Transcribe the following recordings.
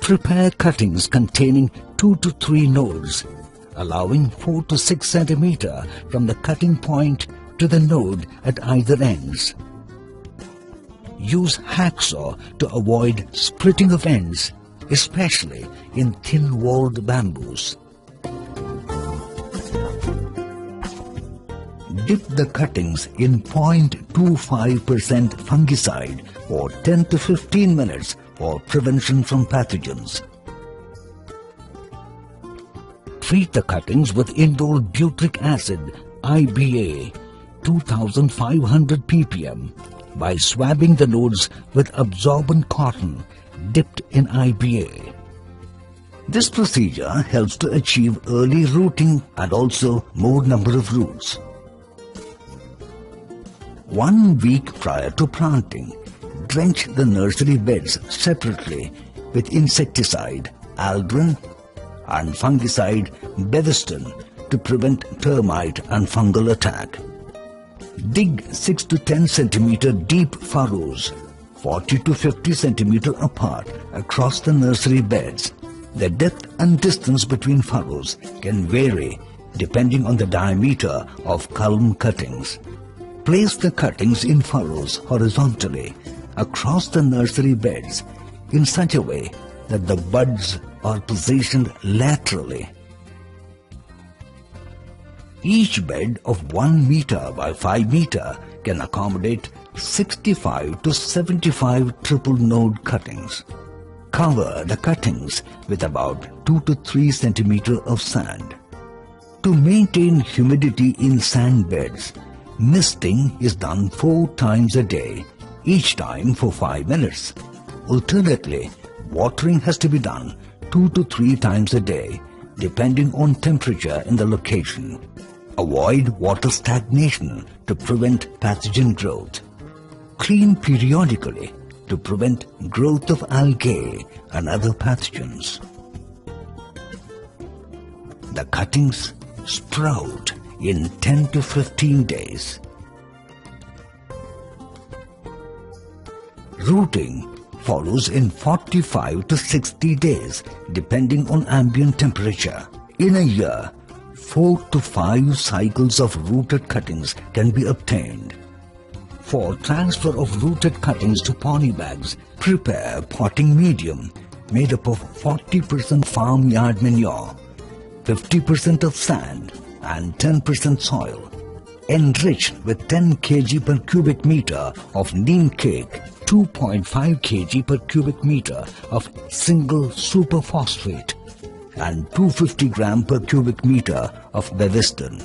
Prepare cuttings containing 2 to 3 nodes, allowing 4 to 6 centimeter from the cutting point to the node at either ends. Use hacksaw to avoid splitting of ends, especially in thin-walled bamboos. Dip the cuttings in 0.25% fungicide for 10 to 15 minutes for prevention from pathogens. Treat the cuttings with indole butyric acid IBA 2500 ppm by swabbing the nodes with absorbent cotton dipped in IBA. This procedure helps to achieve early rooting and also more number of roots. 1 week prior to planting, drench the nursery beds separately with insecticide Aldrin and fungicide Beviston to prevent termite and fungal attack. Dig 6 to 10 centimeter deep furrows, 40 to 50 centimeter apart across the nursery beds. The depth and distance between furrows can vary depending on the diameter of culm cuttings. Place the cuttings in furrows horizontally across the nursery beds in such a way that the buds are positioned laterally. Each bed of 1 meter by 5 meter can accommodate 65 to 75 triple node cuttings. Cover the cuttings with about 2 to 3 centimeter of sand. To maintain humidity in sand beds, misting is done 4 times a day, each time for 5 minutes. Alternately, watering has to be done 2 to 3 times a day, depending on temperature in the location. Avoid water stagnation to prevent pathogen growth. Clean periodically to prevent growth of algae and other pathogens. The cuttings sprout in 10 to 15 days. Rooting follows in 45 to 60 days depending on ambient temperature. In a year, 4 to 5 cycles of rooted cuttings can be obtained. For transfer of rooted cuttings to polybags, prepare potting medium made up of 40% farmyard manure, 50% of sand and 10% soil. Enrich with 10 kg per cubic meter of neem cake, 2.5 kg per cubic meter of single superphosphate and 250 gram per cubic meter of Beviston.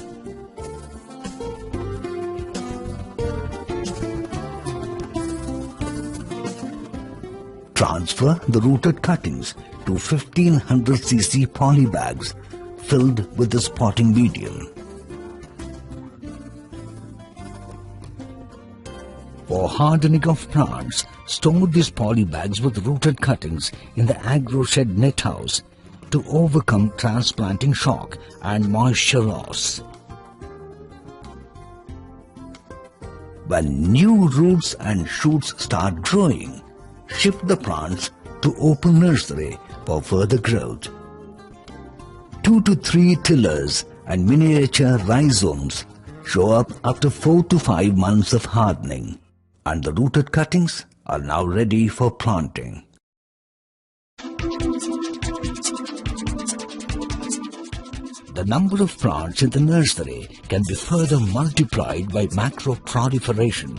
Transfer the rooted cuttings to 1500 cc polybags filled with this potting medium. For hardening of plants, store these polybags with rooted cuttings in the agro-shed net house to overcome transplanting shock and moisture loss. When new roots and shoots start growing, shift the plants to open nursery for further growth. 2 to 3 tillers and miniature rhizomes show up after 4 to 5 months of hardening, and the rooted cuttings are now ready for planting. The number of plants in the nursery can be further multiplied by macro proliferation.